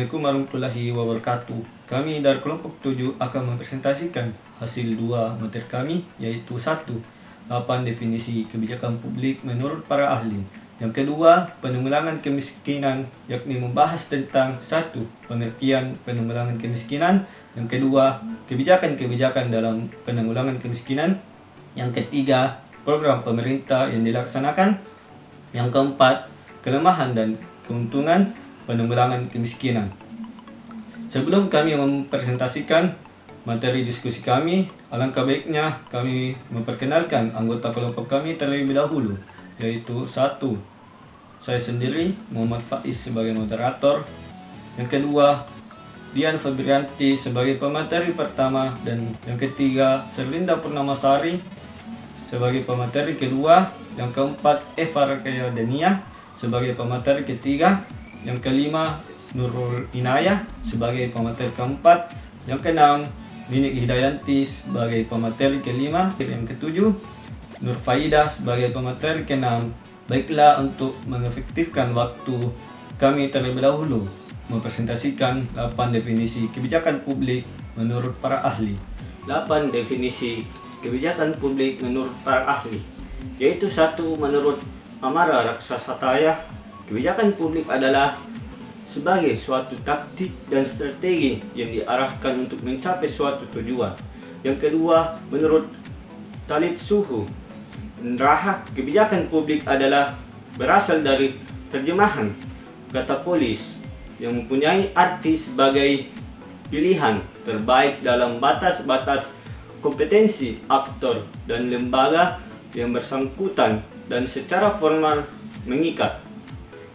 Assalamualaikum warahmatullahi wabarakatuh. Kami dari kelompok 7 akan mempresentasikan hasil 2 materi kami, yaitu 1. 8 definisi kebijakan publik menurut para ahli. Yang kedua, penanggulangan kemiskinan, yakni membahas tentang 1. Pengertian penanggulangan kemiskinan. Yang kedua, kebijakan-kebijakan dalam penanggulangan kemiskinan. Yang ketiga, program pemerintah yang dilaksanakan. Yang keempat, kelemahan dan keuntungan penanggulangan kemiskinan. Sebelum kami mempresentasikan materi diskusi kami, alangkah baiknya kami memperkenalkan anggota kelompok kami terlebih dahulu, yaitu 1. Saya sendiri, Muhammad Faiz, sebagai moderator. Yang kedua, Dian Febrianti sebagai pemateri pertama. Dan yang ketiga, Serlinda Purnamasari sebagai pemateri kedua. Yang keempat, Eva Rakaya Dania sebagai pemateri ketiga. Yang kelima, Nurul Inayah sebagai pemateri keempat. Yang keenam, Ninik Hidayanti sebagai pemateri kelima. Yang ketujuh, Nur Faidah sebagai pemateri keenam. Baiklah, untuk mengefektifkan waktu, kami terlebih dahulu mempresentasikan 8 definisi kebijakan publik menurut para ahli. 8 definisi kebijakan publik menurut para ahli, yaitu 1. Menurut Amara Raksasataya, kebijakan publik adalah sebagai suatu taktik dan strategi yang diarahkan untuk mencapai suatu tujuan. Yang kedua, menurut Talib Suhu Raha, kebijakan publik adalah berasal dari terjemahan kata polis yang mempunyai arti sebagai pilihan terbaik dalam batas-batas kompetensi aktor dan lembaga yang bersangkutan dan secara formal mengikat.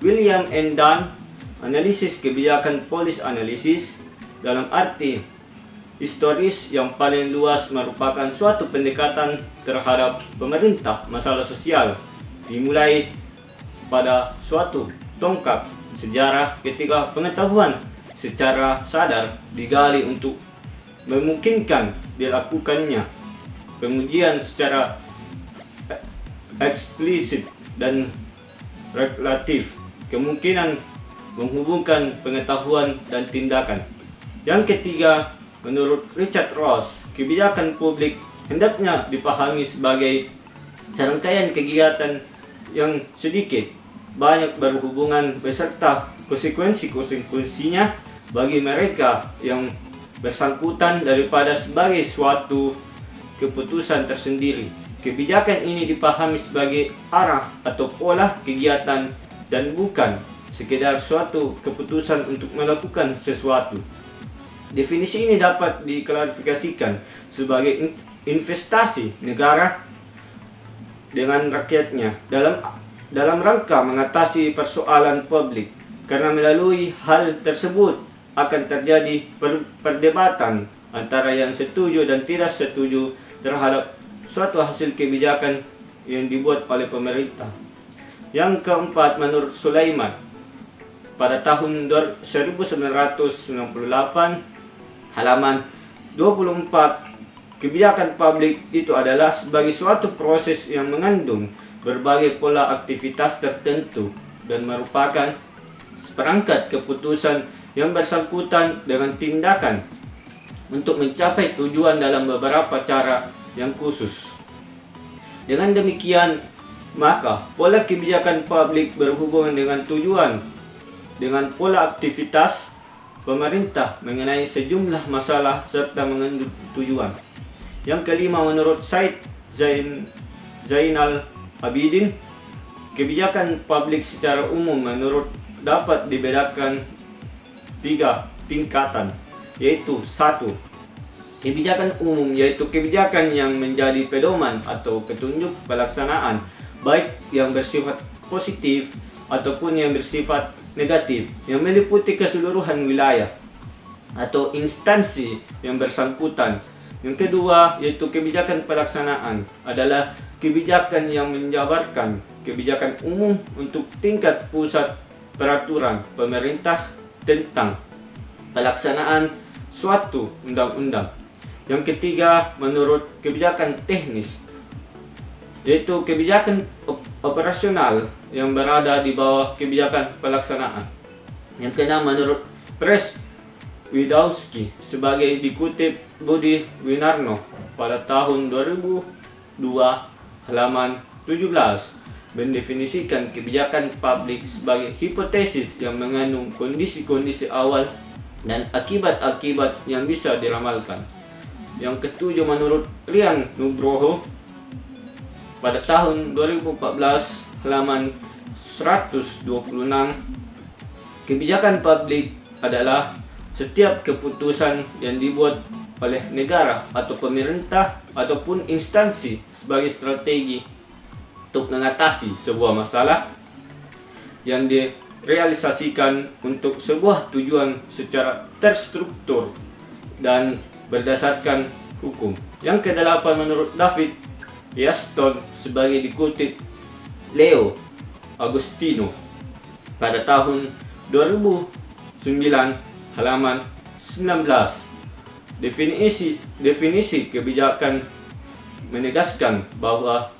William N. Dunn, analisis kebijakan polis analisis dalam arti historis yang paling luas merupakan suatu pendekatan terhadap pemerintah masalah sosial, dimulai pada suatu tonggak sejarah ketika pengetahuan secara sadar digali untuk memungkinkan dilakukannya pengujian secara eksplisit dan relatif, kemungkinan menghubungkan pengetahuan dan tindakan. Yang ketiga, menurut Richard Ross, kebijakan publik hendaknya dipahami sebagai serangkaian kegiatan yang sedikit banyak berhubungan beserta konsekuensi-konsekuensinya bagi mereka yang bersangkutan daripada sebagai suatu keputusan tersendiri. Kebijakan ini dipahami sebagai arah atau pola kegiatan dan bukan sekedar suatu keputusan untuk melakukan sesuatu. Definisi ini dapat diklarifikasikan sebagai investasi negara dengan rakyatnya dalam rangka mengatasi persoalan publik, karena melalui hal tersebut akan terjadi perdebatan antara yang setuju dan tidak setuju terhadap suatu hasil kebijakan yang dibuat oleh pemerintah. Yang keempat, menurut Sulaiman, pada tahun 1998, halaman 24, kebijakan publik itu adalah sebagai suatu proses yang mengandung berbagai pola aktivitas tertentu dan merupakan seperangkat keputusan yang bersangkutan dengan tindakan untuk mencapai tujuan dalam beberapa cara yang khusus. Dengan demikian, maka pola kebijakan publik berhubungan dengan tujuan, dengan pola aktivitas pemerintah mengenai sejumlah masalah serta mengandung tujuan. Yang kelima, menurut Said Zainal Abidin, kebijakan publik secara umum dapat dibedakan 3 tingkatan, yaitu 1. Kebijakan umum, yaitu kebijakan yang menjadi pedoman atau petunjuk pelaksanaan, baik yang bersifat positif ataupun yang bersifat negatif, yang meliputi keseluruhan wilayah atau instansi yang bersangkutan. Yang kedua, yaitu kebijakan pelaksanaan, adalah kebijakan yang menjabarkan kebijakan umum untuk tingkat pusat peraturan pemerintah tentang pelaksanaan suatu undang-undang. Yang ketiga, menurut kebijakan teknis, yaitu kebijakan operasional yang berada di bawah kebijakan pelaksanaan. Yang keenam, menurut Preswidowski sebagai dikutip Budi Winarno pada tahun 2002 halaman 17 mendefinisikan kebijakan publik sebagai hipotesis yang mengandung kondisi-kondisi awal dan akibat-akibat yang bisa diramalkan. Yang ketujuh, menurut Rian Nugroho pada tahun 2014 halaman 126, kebijakan publik adalah setiap keputusan yang dibuat oleh negara atau pemerintah ataupun instansi sebagai strategi untuk mengatasi sebuah masalah yang direalisasikan untuk sebuah tujuan secara terstruktur dan berdasarkan hukum. Yang kedelapan, menurut David Yaston sebagai dikutip Leo Agostino pada tahun 2009 halaman 19, definisi kebijakan menegaskan bahwa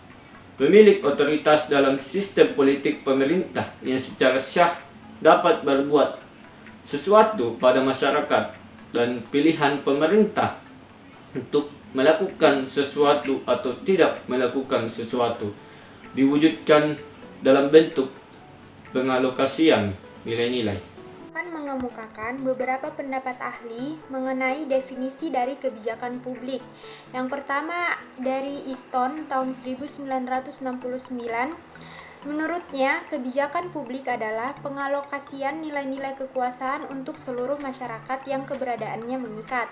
pemilik otoritas dalam sistem politik pemerintah yang secara syah dapat berbuat sesuatu pada masyarakat dan pilihan pemerintah untuk melakukan sesuatu atau tidak melakukan sesuatu diwujudkan dalam bentuk pengalokasian nilai-nilai. Akan mengemukakan beberapa pendapat ahli mengenai definisi dari kebijakan publik. Yang pertama dari Easton tahun 1969. Menurutnya, kebijakan publik adalah pengalokasian nilai-nilai kekuasaan untuk seluruh masyarakat yang keberadaannya mengikat.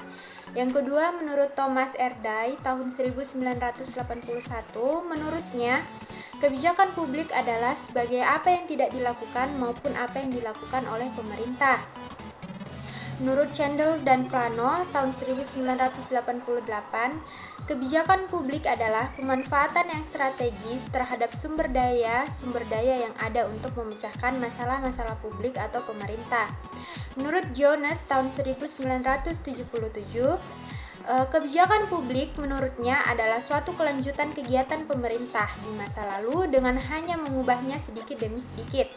Yang kedua, menurut Thomas R. Dye tahun 1981, menurutnya, kebijakan publik adalah sebagai apa yang tidak dilakukan maupun apa yang dilakukan oleh pemerintah. Menurut Chandler dan Plano tahun 1988, kebijakan publik adalah pemanfaatan yang strategis terhadap sumber daya yang ada untuk memecahkan masalah-masalah publik atau pemerintah. Menurut Jonas tahun 1977, kebijakan publik menurutnya adalah suatu kelanjutan kegiatan pemerintah di masa lalu dengan hanya mengubahnya sedikit demi sedikit.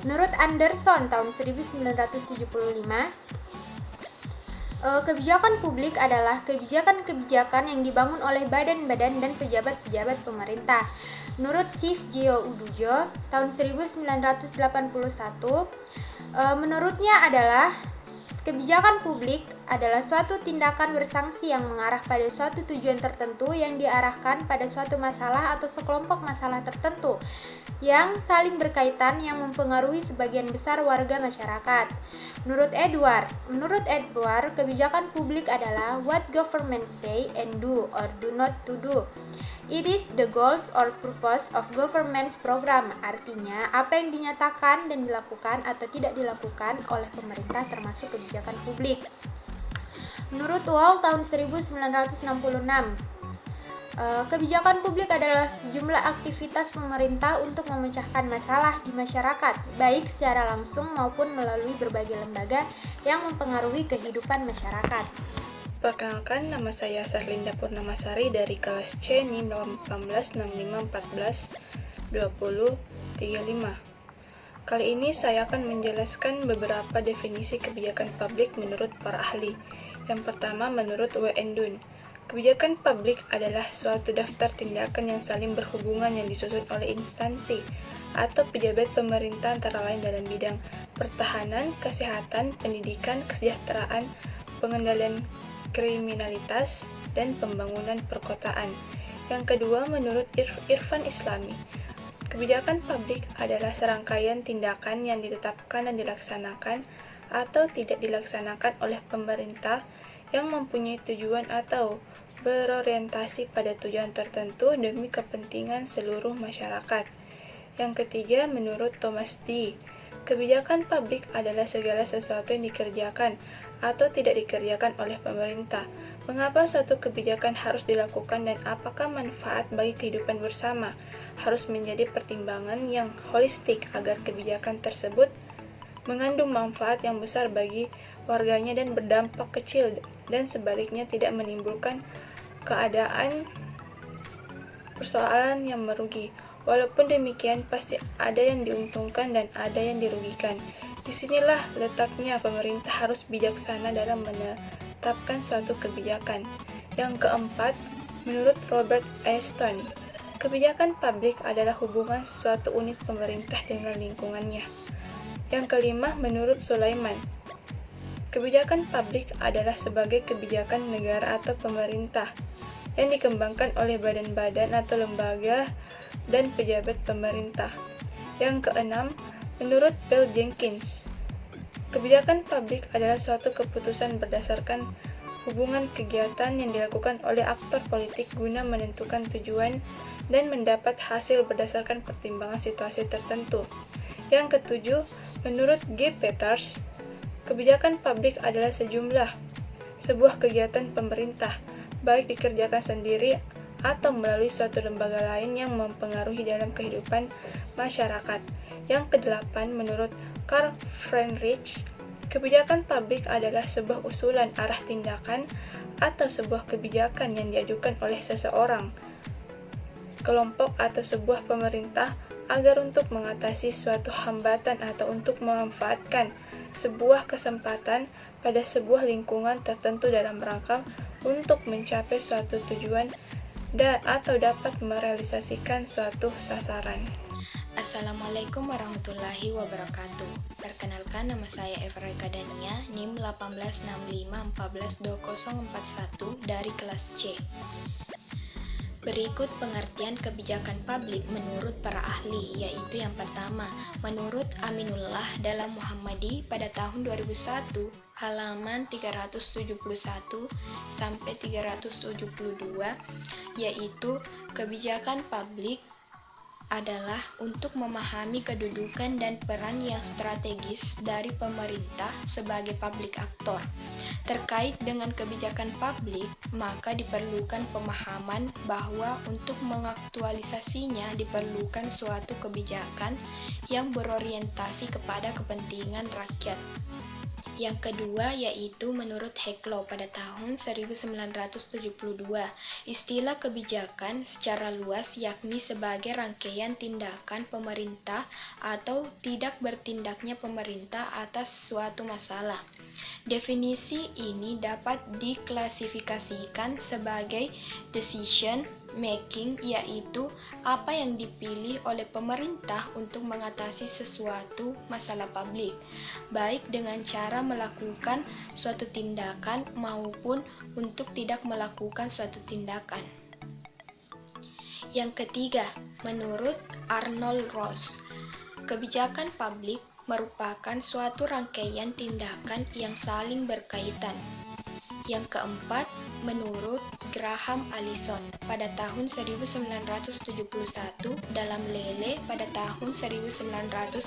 Menurut Anderson tahun 1975, kebijakan publik adalah kebijakan-kebijakan yang dibangun oleh badan-badan dan pejabat-pejabat pemerintah. Menurut Shiv Geo Udujo tahun 1981, menurutnya adalah kebijakan publik adalah suatu tindakan bersanksi yang mengarah pada suatu tujuan tertentu yang diarahkan pada suatu masalah atau sekelompok masalah tertentu yang saling berkaitan yang mempengaruhi sebagian besar warga masyarakat. Menurut Edward, kebijakan publik adalah what government say and do or do not to do. It is the goals or purpose of government's program, artinya apa yang dinyatakan dan dilakukan atau tidak dilakukan oleh pemerintah termasuk kebijakan publik. Menurut Wall tahun 1966, kebijakan publik adalah sejumlah aktivitas pemerintah untuk memecahkan masalah di masyarakat, baik secara langsung maupun melalui berbagai lembaga yang mempengaruhi kehidupan masyarakat. Perkenalkan, nama saya Sarlinda Purnamasari dari kelas C NIM 1865142035. Kali ini saya akan menjelaskan beberapa definisi kebijakan publik menurut para ahli. Yang pertama, menurut W. Dun, kebijakan publik adalah suatu daftar tindakan yang saling berhubungan yang disusun oleh instansi atau pejabat pemerintah antara lain dalam bidang pertahanan, kesehatan, pendidikan, kesejahteraan, pengendalian kriminalitas, dan pembangunan perkotaan. Yang kedua, menurut Irfan Islami, kebijakan publik adalah serangkaian tindakan yang ditetapkan dan dilaksanakan atau tidak dilaksanakan oleh pemerintah yang mempunyai tujuan atau berorientasi pada tujuan tertentu demi kepentingan seluruh masyarakat. Yang ketiga, menurut Thomas D., kebijakan publik adalah segala sesuatu yang dikerjakan atau tidak dikerjakan oleh pemerintah. Mengapa suatu kebijakan harus dilakukan dan apakah manfaat bagi kehidupan bersama harus menjadi pertimbangan yang holistik agar kebijakan tersebut mengandung manfaat yang besar bagi warganya dan berdampak kecil dan sebaliknya tidak menimbulkan keadaan persoalan yang merugi. Walaupun demikian, pasti ada yang diuntungkan dan ada yang dirugikan. Disinilah letaknya pemerintah harus bijaksana dalam menetapkan suatu kebijakan. Yang keempat, menurut Robert Easton, kebijakan publik adalah hubungan suatu unit pemerintah dengan lingkungannya. Yang kelima, menurut Sulaiman, kebijakan publik adalah sebagai kebijakan negara atau pemerintah yang dikembangkan oleh badan-badan atau lembaga dan pejabat pemerintah. Yang keenam, menurut Bill Jenkins, kebijakan publik adalah suatu keputusan berdasarkan hubungan kegiatan yang dilakukan oleh aktor politik guna menentukan tujuan dan mendapat hasil berdasarkan pertimbangan situasi tertentu. Yang ketujuh, menurut G. Peters, kebijakan publik adalah sebuah kegiatan pemerintah, baik dikerjakan sendiri atau melalui suatu lembaga lain yang mempengaruhi dalam kehidupan masyarakat. Yang kedelapan, menurut Karl Friedrich, kebijakan publik adalah sebuah usulan arah tindakan atau sebuah kebijakan yang diajukan oleh seseorang, kelompok atau sebuah pemerintah agar untuk mengatasi suatu hambatan atau untuk memanfaatkan sebuah kesempatan pada sebuah lingkungan tertentu dalam rangka untuk mencapai suatu tujuan atau dapat merealisasikan suatu sasaran. Assalamualaikum warahmatullahi wabarakatuh. Perkenalkan, nama saya Evreka Dania, NIM 186514241 dari kelas C. Berikut pengertian kebijakan publik menurut para ahli, yaitu yang pertama, menurut Aminullah dalam Muhammadi pada tahun 2001, halaman 371 sampai 372, yaitu kebijakan publik adalah untuk memahami kedudukan dan peran yang strategis dari pemerintah sebagai public actor. Terkait dengan kebijakan publik, maka diperlukan pemahaman bahwa untuk mengaktualisasinya diperlukan suatu kebijakan yang berorientasi kepada kepentingan rakyat. Yang kedua yaitu menurut Heklo pada tahun 1972, istilah kebijakan secara luas yakni sebagai rangkaian tindakan pemerintah atau tidak bertindaknya pemerintah atas suatu masalah. Definisi ini dapat diklasifikasikan sebagai decision making, yaitu apa yang dipilih oleh pemerintah untuk mengatasi sesuatu masalah publik, baik dengan cara melakukan suatu tindakan maupun untuk tidak melakukan suatu tindakan. Yang ketiga, menurut Arnold Ross, kebijakan publik merupakan suatu rangkaian tindakan yang saling berkaitan. Yang keempat, menurut Graham Allison pada tahun 1971 dalam Lele pada tahun 1999.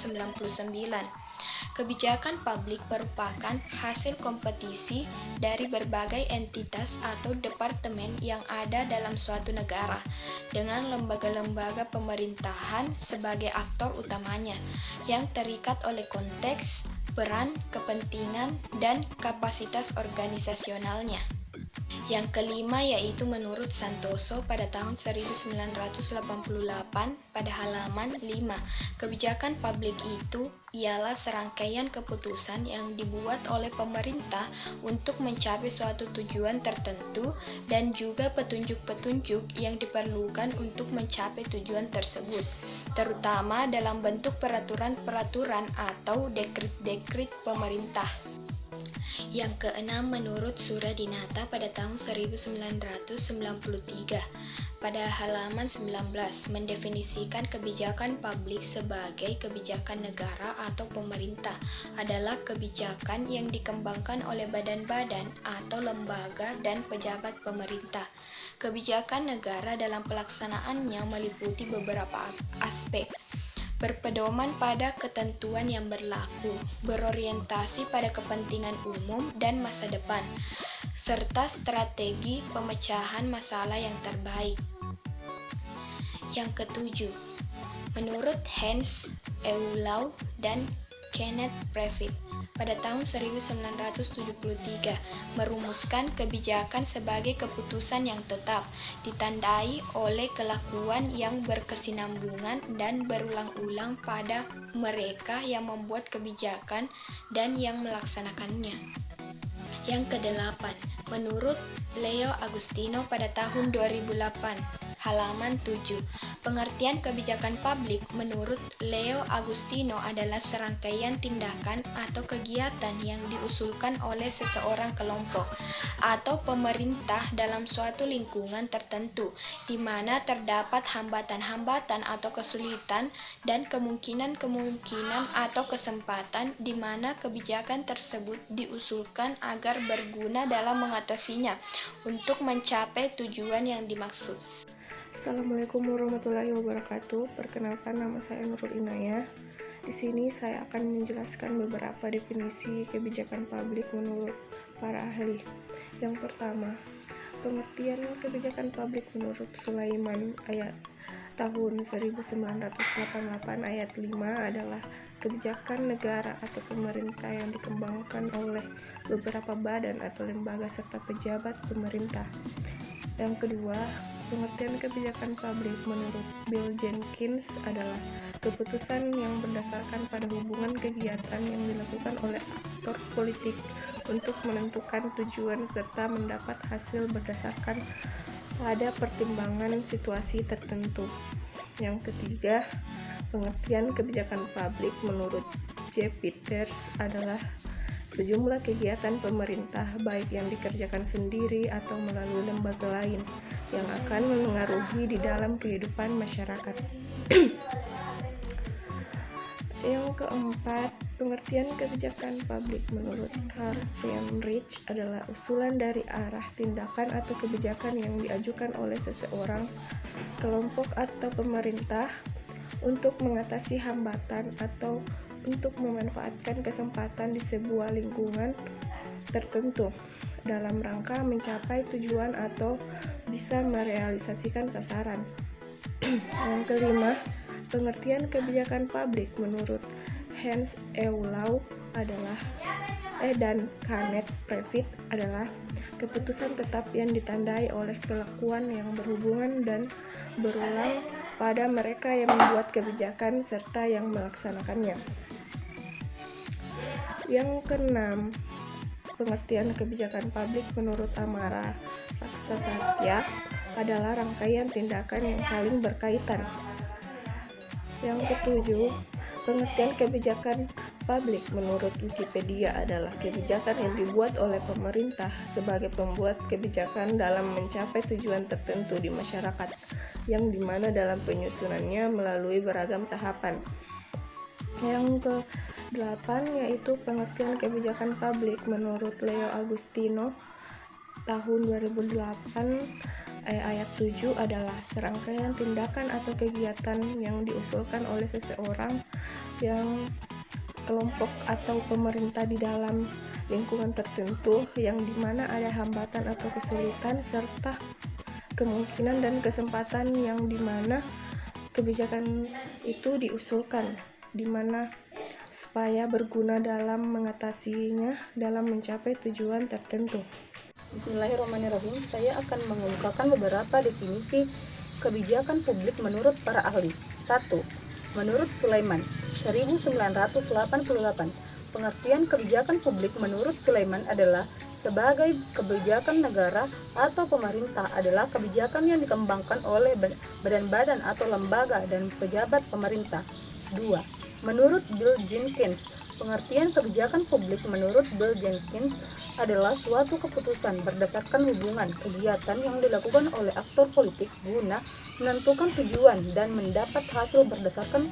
Kebijakan publik merupakan hasil kompetisi dari berbagai entitas atau departemen yang ada dalam suatu negara, dengan lembaga-lembaga pemerintahan sebagai aktor utamanya, yang terikat oleh konteks, peran, kepentingan, dan kapasitas organisasionalnya. Yang kelima yaitu menurut Santoso pada tahun 1988 pada halaman 5, kebijakan publik itu ialah serangkaian keputusan yang dibuat oleh pemerintah untuk mencapai suatu tujuan tertentu dan juga petunjuk-petunjuk yang diperlukan untuk mencapai tujuan tersebut, terutama dalam bentuk peraturan-peraturan atau dekret-dekret pemerintah. Yang keenam menurut Suradinata pada tahun 1993 pada halaman 19 mendefinisikan kebijakan publik sebagai kebijakan negara atau pemerintah adalah kebijakan yang dikembangkan oleh badan-badan atau lembaga dan pejabat pemerintah. Kebijakan negara dalam pelaksanaannya meliputi beberapa aspek, berpedoman pada ketentuan yang berlaku, berorientasi pada kepentingan umum dan masa depan, serta strategi pemecahan masalah yang terbaik. Yang ketujuh, menurut Hans Eulau dan Kenneth Previtt pada tahun 1973 merumuskan kebijakan sebagai keputusan yang tetap, ditandai oleh kelakuan yang berkesinambungan dan berulang-ulang pada mereka yang membuat kebijakan dan yang melaksanakannya. Yang kedelapan, menurut Leo Agustino pada tahun 2008, halaman 7. Pengertian kebijakan publik menurut Leo Agustino adalah serangkaian tindakan atau kegiatan yang diusulkan oleh seseorang kelompok atau pemerintah dalam suatu lingkungan tertentu, di mana terdapat hambatan-hambatan atau kesulitan dan kemungkinan-kemungkinan atau kesempatan di mana kebijakan tersebut diusulkan agar berguna dalam mengatasinya untuk mencapai tujuan yang dimaksud. Assalamualaikum warahmatullahi wabarakatuh. Perkenalkan, nama saya Nurul Inayah. Di sini saya akan menjelaskan beberapa definisi kebijakan publik menurut para ahli. Yang pertama, pengertian kebijakan publik menurut Sulaiman ayat tahun 1988 ayat 5 adalah kebijakan negara atau pemerintah yang dikembangkan oleh beberapa badan atau lembaga serta pejabat pemerintah. Yang kedua, pengertian kebijakan publik menurut Bill Jenkins adalah keputusan yang berdasarkan pada hubungan kegiatan yang dilakukan oleh aktor politik untuk menentukan tujuan serta mendapat hasil berdasarkan pada pertimbangan situasi tertentu. Yang ketiga, pengertian kebijakan publik menurut J. Peters adalah sejumlah kegiatan pemerintah baik yang dikerjakan sendiri atau melalui lembaga lain yang akan memengaruhi di dalam kehidupan masyarakat. Yang keempat, pengertian kebijakan publik menurut Carl Friedrich adalah usulan dari arah tindakan atau kebijakan yang diajukan oleh seseorang, kelompok atau pemerintah untuk mengatasi hambatan atau untuk memanfaatkan kesempatan di sebuah lingkungan tertentu dalam rangka mencapai tujuan atau bisa merealisasikan sasaran. Yang kelima, pengertian kebijakan publik menurut Hans Eulau dan Kenneth Previtt adalah keputusan tetap yang ditandai oleh kelakuan yang berhubungan dan berulang pada mereka yang membuat kebijakan serta yang melaksanakannya. Yang keenam, pengertian kebijakan publik menurut Amara Raksasatya adalah rangkaian tindakan yang saling berkaitan. Yang ketujuh, pengertian kebijakan publik menurut Wikipedia adalah kebijakan yang dibuat oleh pemerintah sebagai pembuat kebijakan dalam mencapai tujuan tertentu di masyarakat, yang dimana dalam penyusunannya melalui beragam tahapan. Yang ke-8 yaitu pengertian kebijakan publik menurut Leo Agustino tahun 2008 ayat 7 adalah serangkaian tindakan atau kegiatan yang diusulkan oleh seseorang, yang kelompok atau pemerintah di dalam lingkungan tertentu yang dimana ada hambatan atau kesulitan serta kemungkinan dan kesempatan yang dimana kebijakan itu diusulkan dimana supaya berguna dalam mengatasinya dalam mencapai tujuan tertentu. Bismillahirrahmanirrahim. Saya akan mengemukakan beberapa definisi kebijakan publik menurut para ahli. 1. Menurut Sulaiman 1988, pengertian kebijakan publik menurut Sulaiman adalah sebagai kebijakan negara atau pemerintah adalah kebijakan yang dikembangkan oleh badan-badan atau lembaga dan pejabat pemerintah. 2. Menurut Bill Jenkins, pengertian kebijakan publik menurut Bill Jenkins adalah suatu keputusan berdasarkan hubungan kegiatan yang dilakukan oleh aktor politik guna menentukan tujuan dan mendapat hasil berdasarkan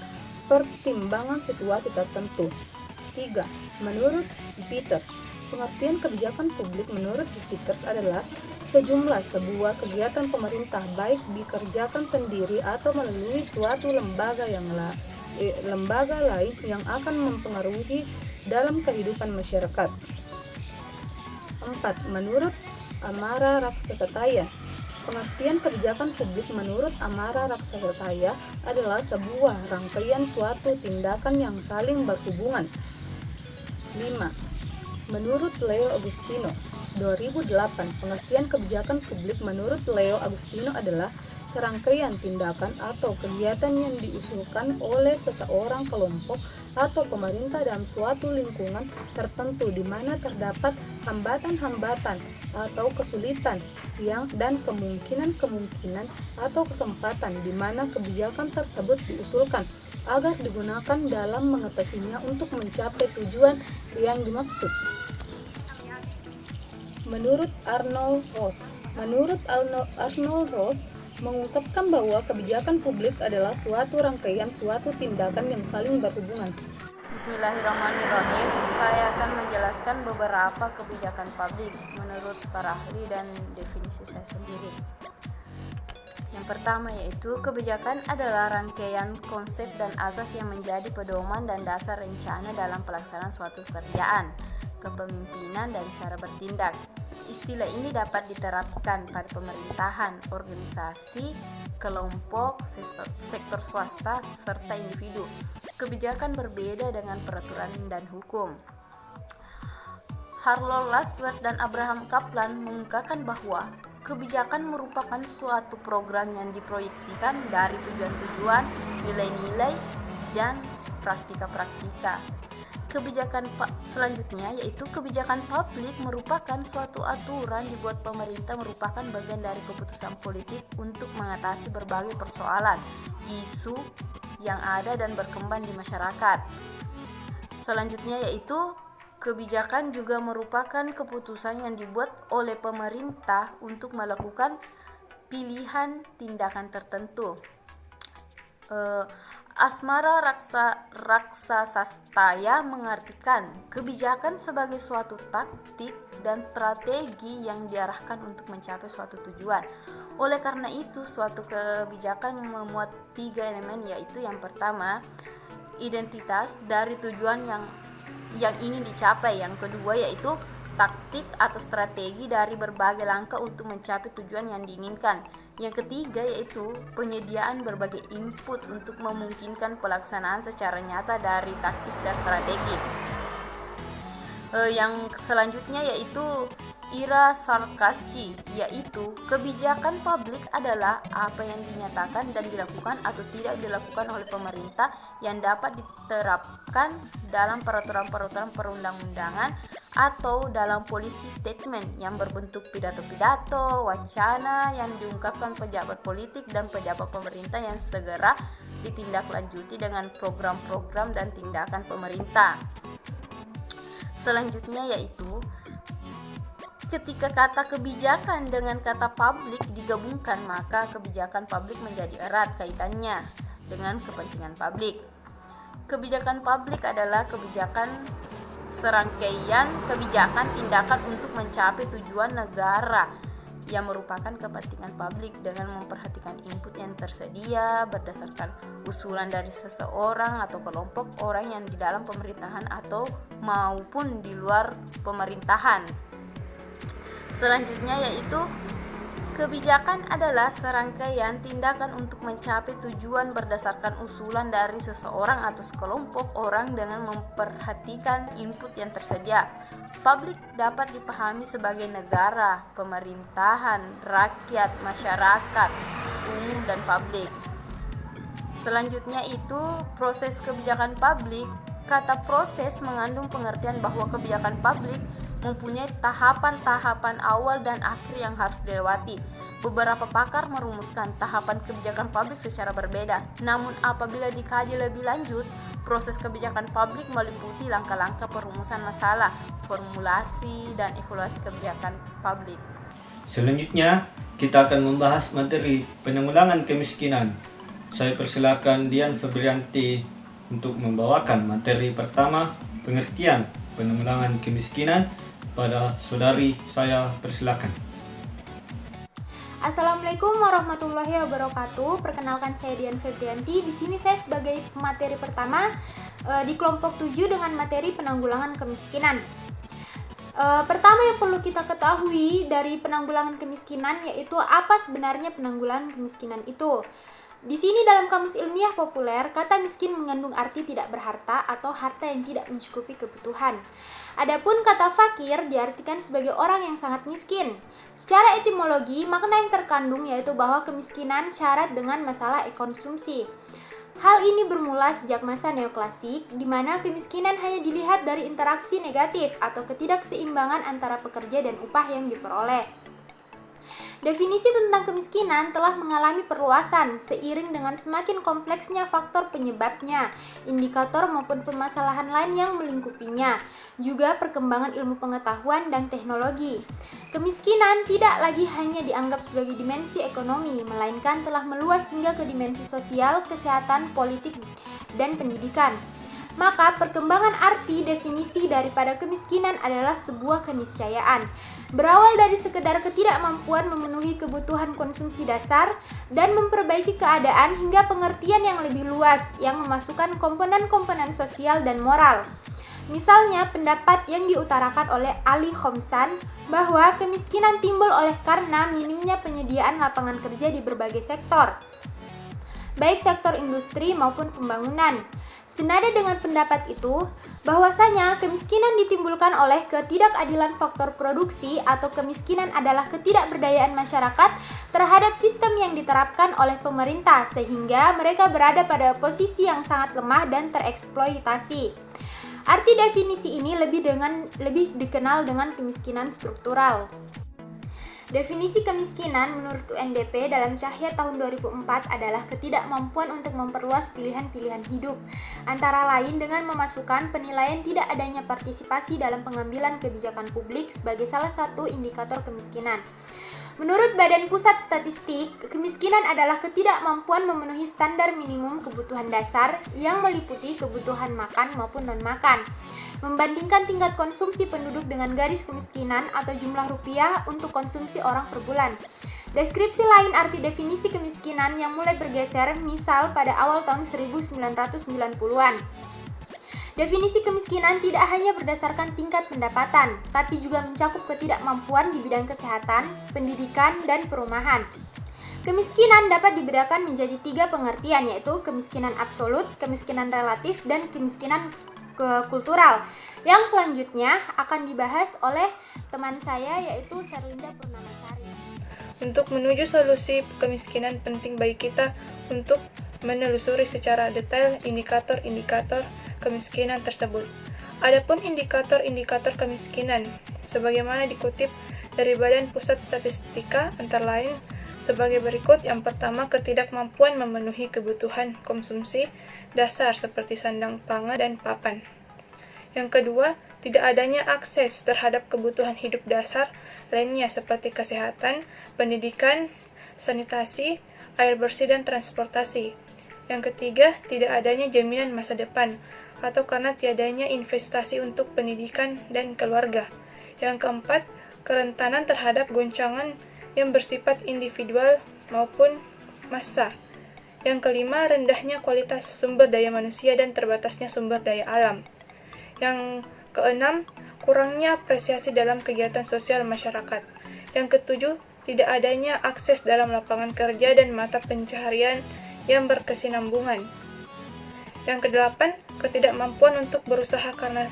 pertimbangan situasi tertentu. 3. Menurut Peters, pengertian kebijakan publik menurut Peters adalah sebuah kegiatan pemerintah baik dikerjakan sendiri atau melalui suatu lembaga lain yang akan mempengaruhi dalam kehidupan masyarakat. 4. Menurut Amara Raksasatya, pengertian kebijakan publik menurut Amara Raksasatya adalah sebuah rangkaian suatu tindakan yang saling berhubungan 5. Menurut Leo Agustino 2008, pengertian kebijakan publik menurut Leo Agustino adalah serangkaian tindakan atau kegiatan yang diusulkan oleh seseorang, kelompok, atau pemerintah dalam suatu lingkungan tertentu di mana terdapat hambatan-hambatan atau kesulitan dan kemungkinan atau kesempatan di mana kebijakan tersebut diusulkan agar digunakan dalam mengatasinya untuk mencapai tujuan yang dimaksud. Menurut Arnold Ross mengungkapkan bahwa kebijakan publik adalah suatu rangkaian suatu tindakan yang saling berhubungan. Bismillahirrahmanirrahim. Saya akan menjelaskan beberapa kebijakan publik menurut para ahli dan definisi saya sendiri. Yang pertama yaitu kebijakan adalah rangkaian konsep dan asas yang menjadi pedoman dan dasar rencana dalam pelaksanaan suatu pekerjaan, kepemimpinan, dan cara bertindak. Istilah ini dapat diterapkan pada pemerintahan, organisasi, kelompok, sektor swasta, serta individu. Kebijakan berbeda dengan peraturan dan hukum. Harold Laswell dan Abraham Kaplan mengungkapkan bahwa kebijakan merupakan suatu program yang diproyeksikan dari tujuan-tujuan, nilai-nilai, dan praktika-praktika. Kebijakan selanjutnya yaitu kebijakan publik merupakan suatu aturan dibuat pemerintah merupakan bagian dari keputusan politik untuk mengatasi berbagai persoalan, isu yang ada dan berkembang di masyarakat. Selanjutnya yaitu kebijakan juga merupakan keputusan yang dibuat oleh pemerintah untuk melakukan pilihan tindakan tertentu. Asmara Raksasastaya mengartikan kebijakan sebagai suatu taktik dan strategi yang diarahkan untuk mencapai suatu tujuan. Oleh karena itu, suatu kebijakan memuat 3 elemen, yaitu yang pertama, identitas dari tujuan yang ingin dicapai. Yang kedua yaitu taktik atau strategi dari berbagai langkah untuk mencapai tujuan yang diinginkan. Yang ketiga yaitu penyediaan berbagai input untuk memungkinkan pelaksanaan secara nyata dari taktik dan strategi. Yang selanjutnya yaitu Ira Sarkasi, yaitu kebijakan publik adalah apa yang dinyatakan dan dilakukan atau tidak dilakukan oleh pemerintah yang dapat diterapkan dalam peraturan-peraturan perundang-undangan atau dalam policy statement yang berbentuk pidato-pidato, wacana yang diungkapkan pejabat politik dan pejabat pemerintah yang segera ditindaklanjuti dengan program-program dan tindakan pemerintah. Selanjutnya yaitu ketika kata kebijakan dengan kata publik digabungkan, maka kebijakan publik menjadi erat kaitannya dengan kepentingan publik. Kebijakan publik adalah kebijakan serangkaian kebijakan tindakan untuk mencapai tujuan negara yang merupakan kepentingan publik dengan memperhatikan input yang tersedia berdasarkan usulan dari seseorang atau kelompok orang yang di dalam pemerintahan atau maupun di luar pemerintahan. Selanjutnya yaitu kebijakan adalah serangkaian tindakan untuk mencapai tujuan berdasarkan usulan dari seseorang atau sekelompok orang dengan memperhatikan input yang tersedia. Publik dapat dipahami sebagai negara, pemerintahan, rakyat, masyarakat, umum, dan publik. Selanjutnya itu proses kebijakan publik. Kata proses mengandung pengertian bahwa kebijakan publik mempunyai tahapan-tahapan awal dan akhir yang harus dilewati. Beberapa pakar merumuskan tahapan kebijakan publik secara berbeda. Namun apabila dikaji lebih lanjut, proses kebijakan publik meliputi langkah-langkah perumusan masalah, formulasi, dan evaluasi kebijakan publik. Selanjutnya, kita akan membahas materi penanggulangan kemiskinan. Saya persilakan Dian Febrianti untuk membawakan materi pertama, pengertian penanggulangan kemiskinan. Pada saudari, saya persilakan. Assalamualaikum warahmatullahi wabarakatuh. Perkenalkan, saya Dian Febrianti. Di sini saya sebagai materi pertama di kelompok 7 dengan materi penanggulangan kemiskinan. Pertama yang perlu kita ketahui dari penanggulangan kemiskinan yaitu apa sebenarnya penanggulangan kemiskinan itu. Di sini dalam kamus ilmiah populer, kata miskin mengandung arti tidak berharta atau harta yang tidak mencukupi kebutuhan. Adapun kata fakir diartikan sebagai orang yang sangat miskin. Secara etimologi, makna yang terkandung yaitu bahwa kemiskinan syarat dengan masalah konsumsi. Hal ini bermula sejak masa neoklasik, di mana kemiskinan hanya dilihat dari interaksi negatif atau ketidakseimbangan antara pekerja dan upah yang diperoleh. Definisi tentang kemiskinan telah mengalami perluasan seiring dengan semakin kompleksnya faktor penyebabnya, indikator maupun permasalahan lain yang melingkupinya, juga perkembangan ilmu pengetahuan dan teknologi. Kemiskinan tidak lagi hanya dianggap sebagai dimensi ekonomi, melainkan telah meluas hingga ke dimensi sosial, kesehatan, politik, dan pendidikan. Maka perkembangan arti definisi daripada kemiskinan adalah sebuah keniscayaan. Berawal dari sekedar ketidakmampuan memenuhi kebutuhan konsumsi dasar dan memperbaiki keadaan hingga pengertian yang lebih luas yang memasukkan komponen-komponen sosial dan moral. Misalnya pendapat yang diutarakan oleh Ali Khomsan bahwa kemiskinan timbul oleh karena minimnya penyediaan lapangan kerja di berbagai sektor, baik sektor industri maupun pembangunan. Senada dengan pendapat itu, bahwasanya kemiskinan ditimbulkan oleh ketidakadilan faktor produksi atau kemiskinan adalah ketidakberdayaan masyarakat terhadap sistem yang diterapkan oleh pemerintah sehingga mereka berada pada posisi yang sangat lemah dan tereksploitasi. Arti definisi ini lebih dikenal dengan kemiskinan struktural. Definisi kemiskinan menurut UNDP dalam Cahya tahun 2004 adalah ketidakmampuan untuk memperluas pilihan-pilihan hidup, antara lain dengan memasukkan penilaian tidak adanya partisipasi dalam pengambilan kebijakan publik sebagai salah satu indikator kemiskinan. Menurut Badan Pusat Statistik, kemiskinan adalah ketidakmampuan memenuhi standar minimum kebutuhan dasar yang meliputi kebutuhan makan maupun non-makan, membandingkan tingkat konsumsi penduduk dengan garis kemiskinan atau jumlah rupiah untuk konsumsi orang per bulan. Deskripsi lain arti definisi kemiskinan yang mulai bergeser, misal pada awal tahun 1990-an. Definisi kemiskinan tidak hanya berdasarkan tingkat pendapatan, tapi juga mencakup ketidakmampuan di bidang kesehatan, pendidikan, dan perumahan. Kemiskinan dapat dibedakan menjadi 3 pengertian, yaitu kemiskinan absolut, kemiskinan relatif, dan kemiskinan kultural. Yang selanjutnya akan dibahas oleh teman saya, yaitu Serlinda Purnamasari. Untuk menuju solusi kemiskinan, penting bagi kita untuk menelusuri secara detail indikator-indikator kemiskinan tersebut. Adapun indikator-indikator kemiskinan, sebagaimana dikutip dari Badan Pusat Statistika, antara lain sebagai berikut. Yang pertama, ketidakmampuan memenuhi kebutuhan konsumsi dasar seperti sandang, pangan, dan papan. Yang kedua, tidak adanya akses terhadap kebutuhan hidup dasar lainnya seperti kesehatan, pendidikan, sanitasi, air bersih, dan transportasi. Yang ketiga, tidak adanya jaminan masa depan atau karena tiadanya investasi untuk pendidikan dan keluarga. Yang keempat, kerentanan terhadap goncangan yang bersifat individual maupun massa. Yang kelima, rendahnya kualitas sumber daya manusia dan terbatasnya sumber daya alam. Yang keenam, kurangnya apresiasi dalam kegiatan sosial masyarakat. Yang ketujuh, tidak adanya akses dalam lapangan kerja dan mata pencaharian yang berkesinambungan. Yang kedelapan, ketidakmampuan untuk berusaha karena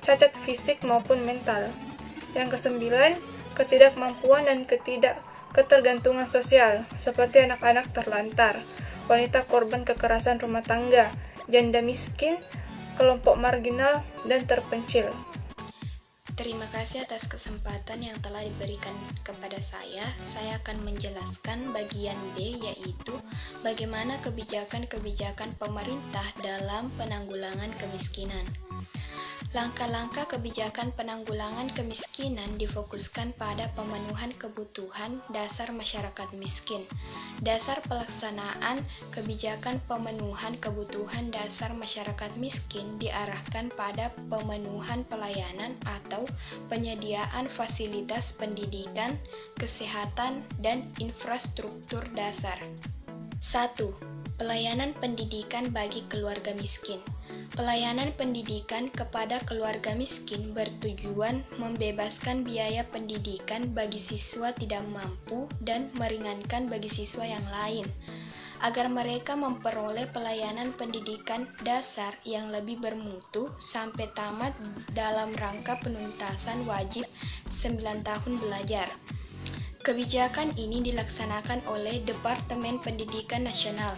cacat fisik maupun mental. Yang kesembilan, ketidakmampuan dan ketergantungan sosial, seperti anak-anak terlantar, wanita korban kekerasan rumah tangga, janda miskin, kelompok marginal, dan terpencil. Terima kasih atas kesempatan yang telah diberikan kepada saya. Saya akan menjelaskan bagian B, yaitu bagaimana kebijakan-kebijakan pemerintah dalam penanggulangan kemiskinan. Langkah-langkah kebijakan penanggulangan kemiskinan difokuskan pada pemenuhan kebutuhan dasar masyarakat miskin. Dasar pelaksanaan kebijakan pemenuhan kebutuhan dasar masyarakat miskin diarahkan pada pemenuhan pelayanan atau penyediaan fasilitas pendidikan, kesehatan, dan infrastruktur dasar. 1. Pelayanan pendidikan bagi keluarga miskin. Pelayanan pendidikan kepada keluarga miskin bertujuan membebaskan biaya pendidikan bagi siswa tidak mampu dan meringankan bagi siswa yang lain, agar mereka memperoleh pelayanan pendidikan dasar yang lebih bermutu sampai tamat dalam rangka penuntasan wajib 9 tahun belajar. Kebijakan ini dilaksanakan oleh Departemen Pendidikan Nasional.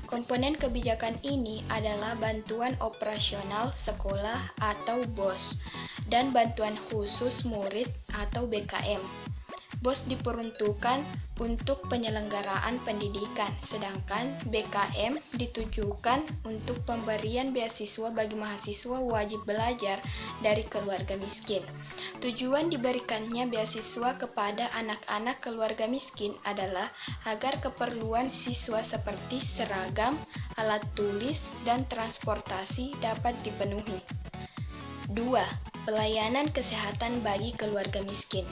Komponen kebijakan ini adalah bantuan operasional sekolah atau BOS dan bantuan khusus murid atau BKM. BOS diperuntukkan untuk penyelenggaraan pendidikan, sedangkan BKM ditujukan untuk pemberian beasiswa bagi mahasiswa wajib belajar dari keluarga miskin. Tujuan diberikannya beasiswa kepada anak-anak keluarga miskin adalah agar keperluan siswa seperti seragam, alat tulis, dan transportasi dapat dipenuhi. 2. Pelayanan kesehatan bagi keluarga miskin.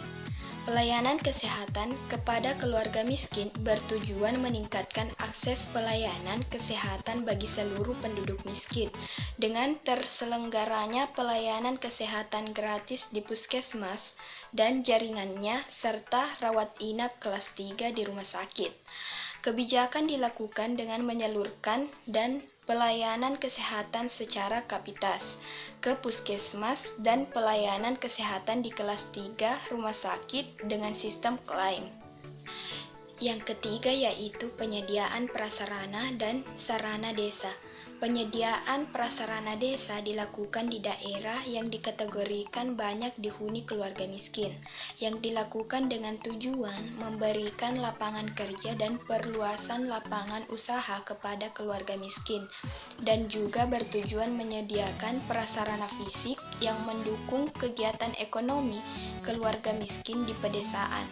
Pelayanan kesehatan kepada keluarga miskin bertujuan meningkatkan akses pelayanan kesehatan bagi seluruh penduduk miskin dengan terselenggaranya pelayanan kesehatan gratis di puskesmas dan jaringannya serta rawat inap kelas 3 di rumah sakit. Kebijakan dilakukan dengan menyalurkan dan pelayanan kesehatan secara kapitas ke puskesmas dan pelayanan kesehatan di kelas 3 rumah sakit dengan sistem klaim. Yang ketiga yaitu penyediaan prasarana dan sarana desa. Penyediaan prasarana desa dilakukan di daerah yang dikategorikan banyak dihuni keluarga miskin, yang dilakukan dengan tujuan memberikan lapangan kerja dan perluasan lapangan usaha kepada keluarga miskin, dan juga bertujuan menyediakan prasarana fisik yang mendukung kegiatan ekonomi keluarga miskin di pedesaan.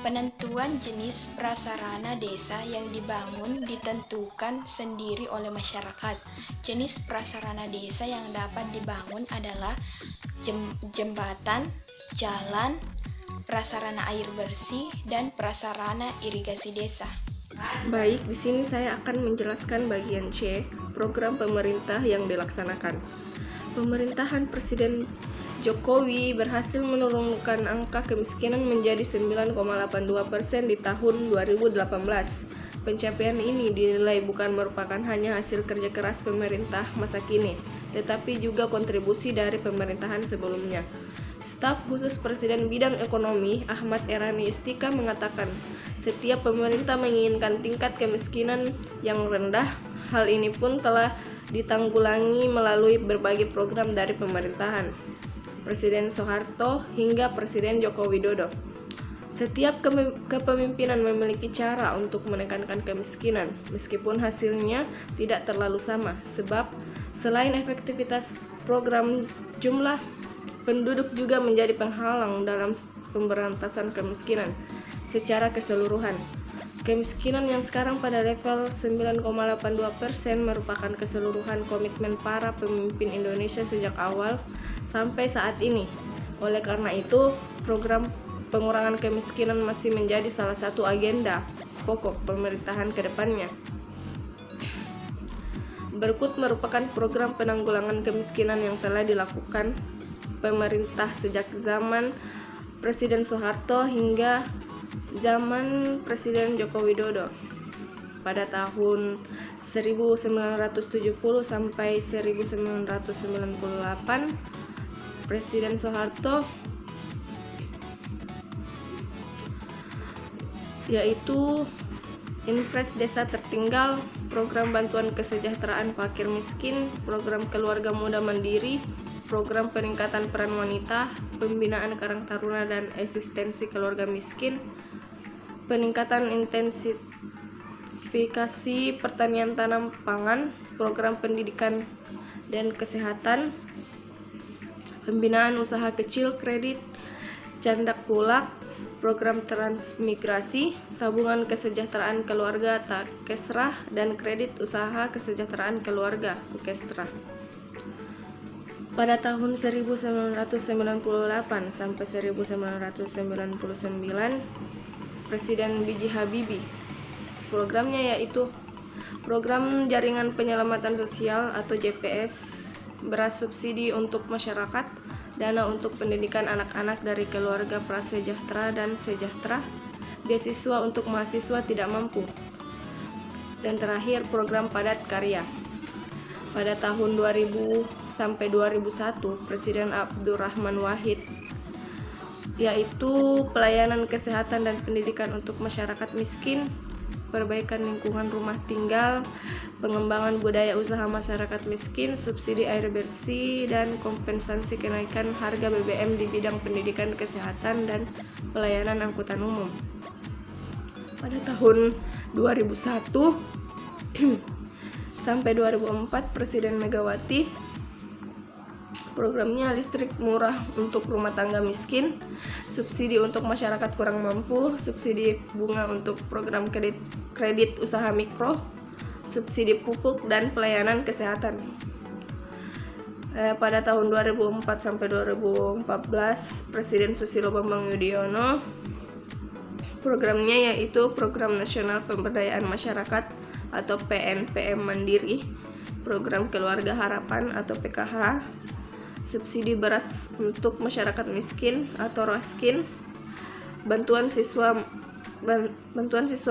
Penentuan jenis prasarana desa yang dibangun ditentukan sendiri oleh masyarakat. Jenis prasarana desa yang dapat dibangun adalah jembatan, jalan, prasarana air bersih, dan prasarana irigasi desa. Baik, di sini saya akan menjelaskan bagian C, program pemerintah yang dilaksanakan. Pemerintahan Presiden Jokowi berhasil menurunkan angka kemiskinan menjadi 9,82% di tahun 2018. Pencapaian ini dinilai bukan merupakan hanya hasil kerja keras pemerintah masa kini, tetapi juga kontribusi dari pemerintahan sebelumnya. Staf khusus Presiden Bidang Ekonomi Ahmad Erani Yustika mengatakan, setiap pemerintah menginginkan tingkat kemiskinan yang rendah. Hal ini pun telah ditanggulangi melalui berbagai program dari pemerintahan Presiden Soeharto hingga Presiden Joko Widodo. Setiap kepemimpinan memiliki cara untuk menekankan kemiskinan, meskipun hasilnya tidak terlalu sama, sebab selain efektivitas program, jumlah penduduk juga menjadi penghalang dalam pemberantasan kemiskinan secara keseluruhan. Kemiskinan yang sekarang pada level 9,82% merupakan keseluruhan komitmen para pemimpin Indonesia sejak awal sampai saat ini. Oleh karena itu, program pengurangan kemiskinan masih menjadi salah satu agenda pokok pemerintahan ke depannya. Berikut merupakan program penanggulangan kemiskinan yang telah dilakukan pemerintah sejak zaman Presiden Soeharto hingga zaman Presiden Joko Widodo. Pada tahun 1970 sampai 1998, Presiden Soeharto yaitu Impres Desa Tertinggal, program bantuan kesejahteraan fakir miskin, program keluarga muda mandiri, program peningkatan peran wanita, pembinaan Karang Taruna dan eksistensi keluarga miskin, peningkatan intensifikasi pertanian tanam pangan, program pendidikan dan kesehatan, pembinaan usaha kecil kredit, janda kulak, program transmigrasi, tabungan kesejahteraan keluarga Takesrah, dan kredit usaha kesejahteraan keluarga Kukestra. Pada tahun 1998 sampai 1999, Presiden B.J. Habibie, programnya yaitu Program Jaringan Penyelamatan Sosial atau JPS beras subsidi untuk masyarakat, dana untuk pendidikan anak-anak dari keluarga prasejahtera dan sejahtera, beasiswa untuk mahasiswa tidak mampu. Dan terakhir, program padat karya. Pada tahun 2000 sampai 2001, Presiden Abdurrahman Wahid, yaitu pelayanan kesehatan dan pendidikan untuk masyarakat miskin, perbaikan lingkungan rumah tinggal, pengembangan budaya usaha masyarakat miskin, subsidi air bersih, dan kompensasi kenaikan harga BBM di bidang pendidikan, kesehatan, dan pelayanan angkutan umum. Pada tahun 2001 sampai 2004, Presiden Megawati programnya listrik murah untuk rumah tangga miskin, subsidi untuk masyarakat kurang mampu, subsidi bunga untuk program kredit usaha mikro, subsidi pupuk, dan pelayanan kesehatan. Pada tahun 2004 sampai 2014, Presiden Susilo Bambang Yudhoyono programnya yaitu Program Nasional Pemberdayaan Masyarakat atau PNPM Mandiri, Program Keluarga Harapan atau PKH, subsidi beras untuk masyarakat miskin atau RASKIN, bantuan siswa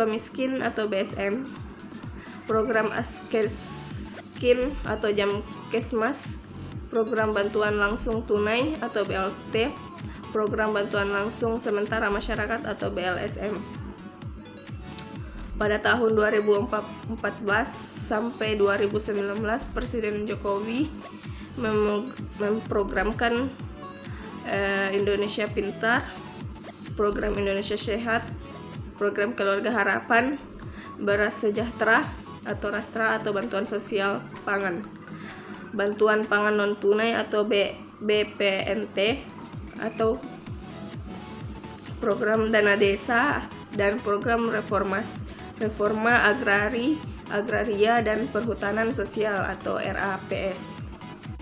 miskin atau BSM, program Askeskin atau Jamkesmas, program bantuan langsung tunai atau BLT, program bantuan langsung sementara masyarakat atau BLSM. Pada tahun 2014 sampai 2019, Presiden Jokowi memprogramkan Indonesia Pintar, program Indonesia Sehat, program Keluarga Harapan, Beras Sejahtera atau Rastra atau bantuan sosial pangan, bantuan pangan non tunai atau BPNT atau program dana desa, dan program reforma agraria dan perhutanan sosial atau RAPS.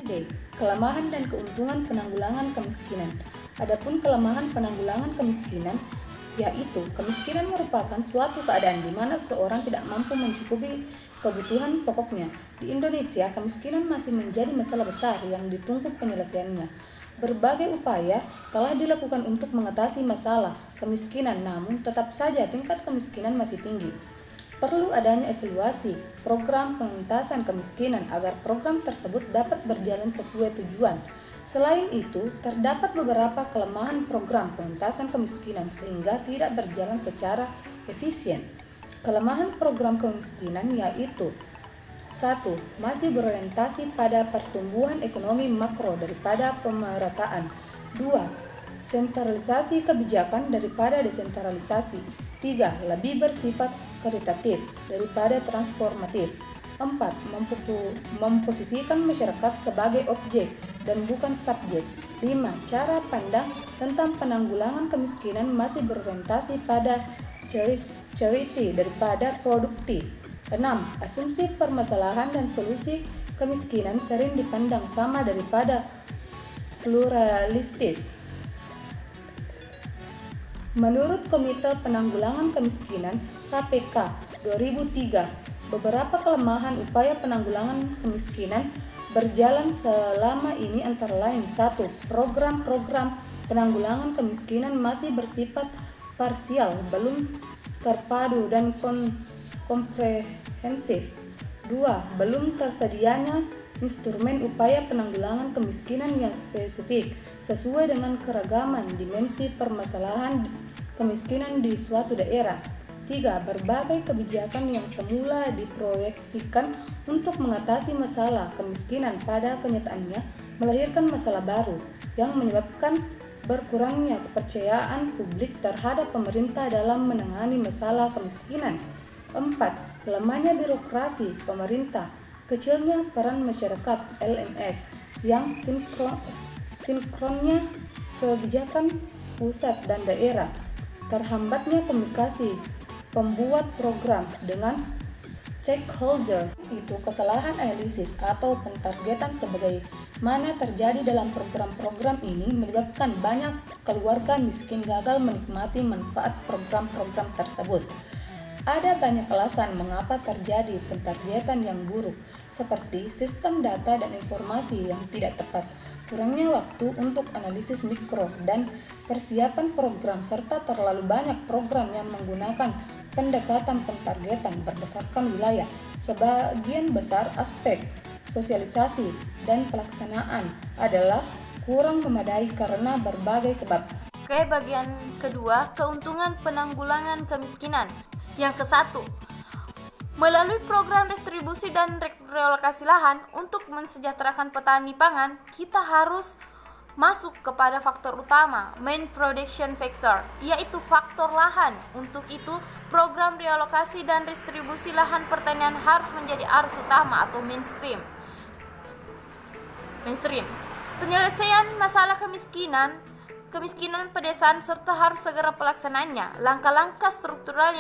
D. Kelemahan dan keuntungan penanggulangan kemiskinan. Adapun kelemahan penanggulangan kemiskinan, yaitu kemiskinan merupakan suatu keadaan di mana seseorang tidak mampu mencukupi kebutuhan pokoknya. Di Indonesia, kemiskinan masih menjadi masalah besar yang ditunggu penyelesaiannya. Berbagai upaya telah dilakukan untuk mengatasi masalah kemiskinan, namun tetap saja tingkat kemiskinan masih tinggi. Perlu adanya evaluasi program pengentasan kemiskinan agar program tersebut dapat berjalan sesuai tujuan. Selain itu, terdapat beberapa kelemahan program pengentasan kemiskinan sehingga tidak berjalan secara efisien. Kelemahan program kemiskinan yaitu 1. Masih berorientasi pada pertumbuhan ekonomi makro daripada pemerataan. 2. Sentralisasi kebijakan daripada desentralisasi. 3. Lebih bersifat kualitatif daripada transformatif. 4. Memposisikan masyarakat sebagai objek dan bukan subjek. 5. Cara pandang tentang penanggulangan kemiskinan masih berorientasi pada charity daripada produktif. 6. Asumsi permasalahan dan solusi kemiskinan sering dipandang sama daripada pluralistis. Menurut Komite Penanggulangan Kemiskinan KPK 2003, beberapa kelemahan upaya penanggulangan kemiskinan berjalan selama ini antara lain: 1. Program-program penanggulangan kemiskinan masih bersifat parsial, belum terpadu dan komprehensif. 2. Belum tersedianya instrumen upaya penanggulangan kemiskinan yang spesifik sesuai dengan keragaman dimensi permasalahan kemiskinan di suatu daerah. 3. Berbagai kebijakan yang semula diproyeksikan untuk mengatasi masalah kemiskinan pada kenyataannya melahirkan masalah baru yang menyebabkan berkurangnya kepercayaan publik terhadap pemerintah dalam menangani masalah kemiskinan. 4. Lemahnya birokrasi pemerintah, kecilnya peran masyarakat LMS yang sinkronnya kebijakan pusat dan daerah, terhambatnya komunikasi pembuat program dengan stakeholder. Itu kesalahan analisis atau pentargetan sebagaimana terjadi dalam program-program ini menyebabkan banyak keluarga miskin gagal menikmati manfaat program-program tersebut. Ada banyak alasan mengapa terjadi pentargetan yang buruk, seperti sistem data dan informasi yang tidak tepat, kurangnya waktu untuk analisis mikro dan persiapan program, serta terlalu banyak program yang menggunakan pendekatan pentargetan berdasarkan wilayah. Sebagian besar aspek sosialisasi dan pelaksanaan adalah kurang memadai karena berbagai sebab. Oke, bagian kedua, keuntungan penanggulangan kemiskinan. Yang ke-1, melalui program distribusi dan relokasi lahan untuk mensejahterakan petani pangan, kita harus masuk kepada faktor utama, main production factor, yaitu faktor lahan. Untuk itu, program realokasi dan distribusi lahan pertanian harus menjadi arus utama atau mainstream. Penyelesaian masalah kemiskinan pedesaan serta harus segera pelaksanaannya. Langkah-langkah struktural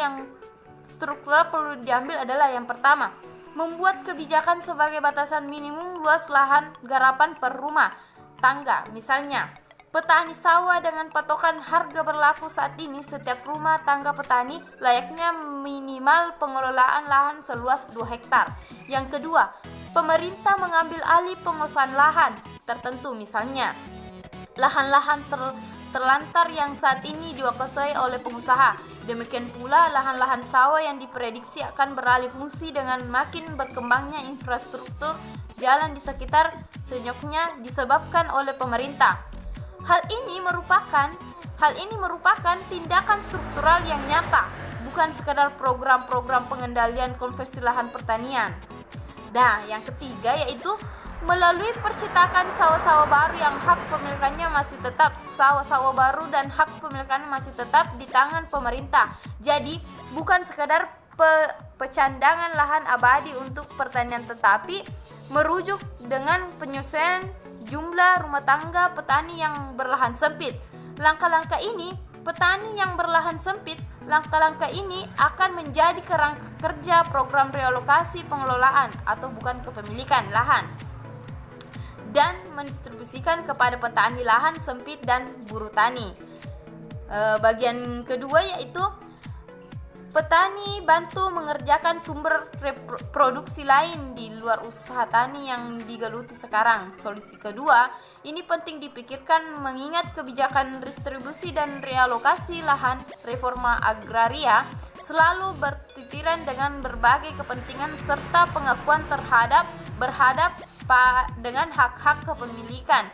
perlu diambil adalah yang pertama, membuat kebijakan sebagai batasan minimum luas lahan garapan per rumah tangga. Misalnya, petani sawah dengan patokan harga berlaku saat ini, setiap rumah tangga petani layaknya minimal pengelolaan lahan seluas 2 hektar. Yang kedua, pemerintah mengambil alih penguasaan lahan tertentu, misalnya lahan-lahan terlantar yang saat ini dikuasai oleh pengusaha. Demikian pula lahan-lahan sawah yang diprediksi akan beralih fungsi dengan makin berkembangnya infrastruktur jalan di sekitar senyoknya disebabkan oleh pemerintah. Hal ini merupakan tindakan struktural yang nyata, bukan sekadar program-program pengendalian konversi lahan pertanian. Nah, yang ketiga yaitu melalui percetakan sawah-sawah baru yang hak pemilikannya masih tetap di tangan pemerintah. Jadi, bukan sekadar pecandangan lahan abadi untuk pertanian, tetapi merujuk dengan penyesuaian jumlah rumah tangga petani yang berlahan sempit. Langkah-langkah ini akan menjadi kerangka kerja program realokasi pengelolaan atau bukan kepemilikan lahan dan mendistribusikan kepada petani lahan sempit dan buruh tani. Bagian kedua yaitu petani bantu mengerjakan sumber produksi lain di luar usaha tani yang digeluti sekarang. Solusi kedua ini penting dipikirkan mengingat kebijakan distribusi dan realokasi lahan reforma agraria selalu bertitiran dengan berbagai kepentingan serta pengakuan berhadap dengan hak-hak kepemilikan.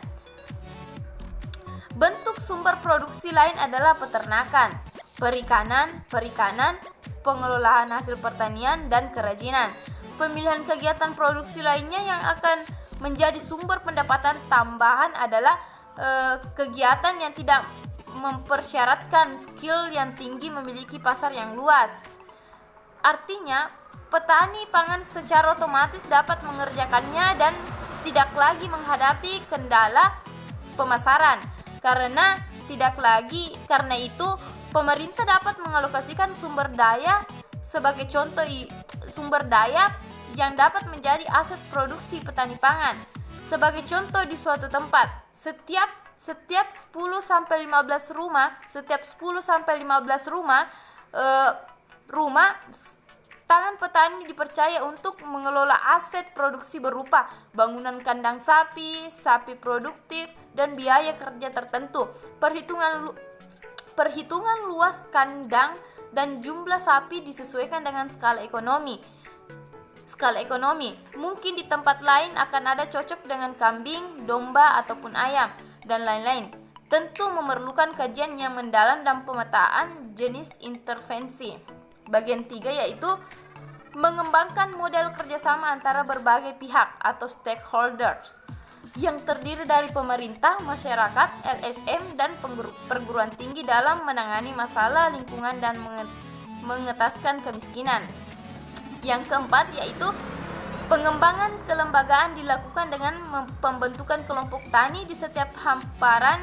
Bentuk sumber produksi lain adalah peternakan, perikanan, pengelolaan hasil pertanian, dan kerajinan. Pemilihan kegiatan produksi lainnya yang akan menjadi sumber pendapatan tambahan adalah kegiatan yang tidak mempersyaratkan skill yang tinggi memiliki pasar yang luas. Artinya, petani pangan secara otomatis dapat mengerjakannya dan tidak lagi menghadapi kendala pemasaran. Karena itu pemerintah dapat mengalokasikan sumber daya sebagai contoh sumber daya yang dapat menjadi aset produksi petani pangan. Sebagai contoh di suatu tempat, setiap 10-15 rumah tangan petani dipercaya untuk mengelola aset produksi berupa bangunan kandang sapi produktif, dan biaya kerja tertentu. Perhitungan luas kandang dan jumlah sapi disesuaikan dengan skala ekonomi. Mungkin di tempat lain akan ada cocok dengan kambing, domba, ataupun ayam, dan lain-lain. Tentu memerlukan kajian yang mendalam dan pemetaan jenis intervensi. Bagian 3 yaitu mengembangkan model kerjasama antara berbagai pihak atau stakeholders yang terdiri dari pemerintah, masyarakat, LSM, dan perguruan tinggi dalam menangani masalah lingkungan dan mengetaskan kemiskinan. Yang keempat yaitu pengembangan kelembagaan dilakukan dengan pembentukan kelompok tani di setiap hamparan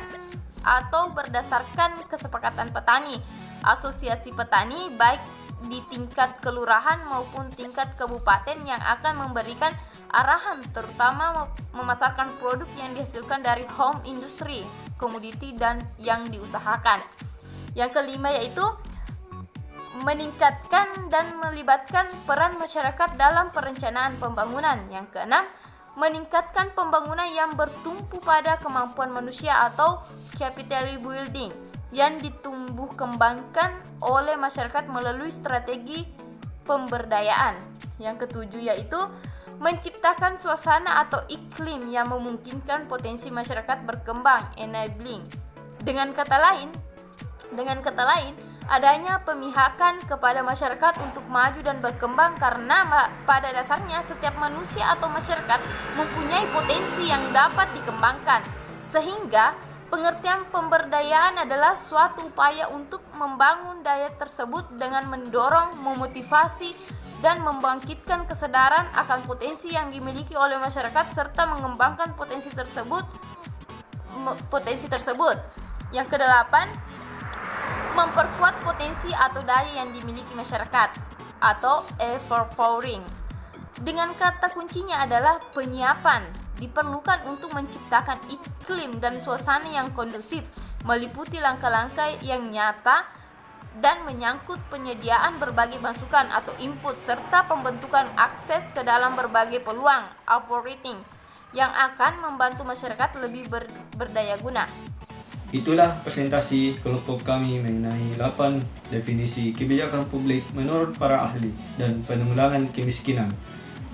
atau berdasarkan kesepakatan petani, asosiasi petani baik di tingkat kelurahan maupun tingkat kabupaten yang akan memberikan arahan terutama memasarkan produk yang dihasilkan dari home industry, komoditi dan yang diusahakan. Yang kelima yaitu meningkatkan dan melibatkan peran masyarakat dalam perencanaan pembangunan. Yang keenam, meningkatkan pembangunan yang bertumpu pada kemampuan manusia atau capacity building yang ditumbuh kembangkan oleh masyarakat melalui strategi pemberdayaan. Yang ketujuh yaitu menciptakan suasana atau iklim yang memungkinkan potensi masyarakat berkembang, enabling. Dengan kata lain, adanya pemihakan kepada masyarakat untuk maju dan berkembang karena pada dasarnya setiap manusia atau masyarakat mempunyai potensi yang dapat dikembangkan. Sehingga pengertian pemberdayaan adalah suatu upaya untuk membangun daya tersebut dengan mendorong, memotivasi, dan membangkitkan kesadaran akan potensi yang dimiliki oleh masyarakat serta mengembangkan potensi tersebut. Yang kedelapan, memperkuat potensi atau daya yang dimiliki masyarakat atau empowering. Dengan kata kuncinya adalah penyiapan. Diperlukan untuk menciptakan iklim dan suasana yang kondusif, meliputi langkah-langkah yang nyata dan menyangkut penyediaan berbagai masukan atau input serta pembentukan akses ke dalam berbagai peluang operating yang akan membantu masyarakat lebih berdaya guna. Itulah presentasi kelompok kami mengenai 8 definisi kebijakan publik menurut para ahli dan penanggulangan kemiskinan.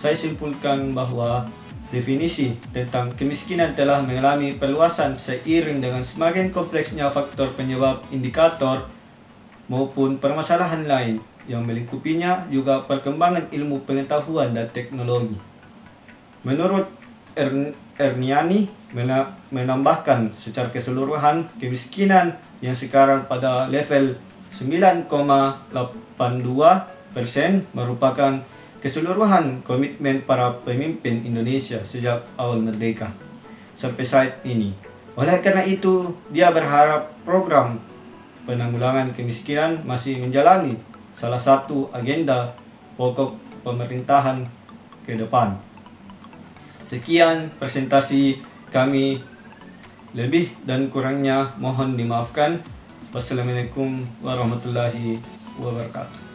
Saya simpulkan bahwa definisi tentang kemiskinan telah mengalami perluasan seiring dengan semakin kompleksnya faktor penyebab, indikator, maupun permasalahan lain yang melingkupinya, juga perkembangan ilmu pengetahuan dan teknologi. Menurut Erniani menambahkan secara keseluruhan kemiskinan yang sekarang pada level 9,82% merupakan keseluruhan komitmen para pemimpin Indonesia sejak awal merdeka sampai saat ini. Oleh karena itu, dia berharap program penanggulangan kemiskinan masih menjalani salah satu agenda pokok pemerintahan ke depan. Sekian presentasi kami, lebih dan kurangnya mohon dimaafkan. Wassalamualaikum warahmatullahi wabarakatuh.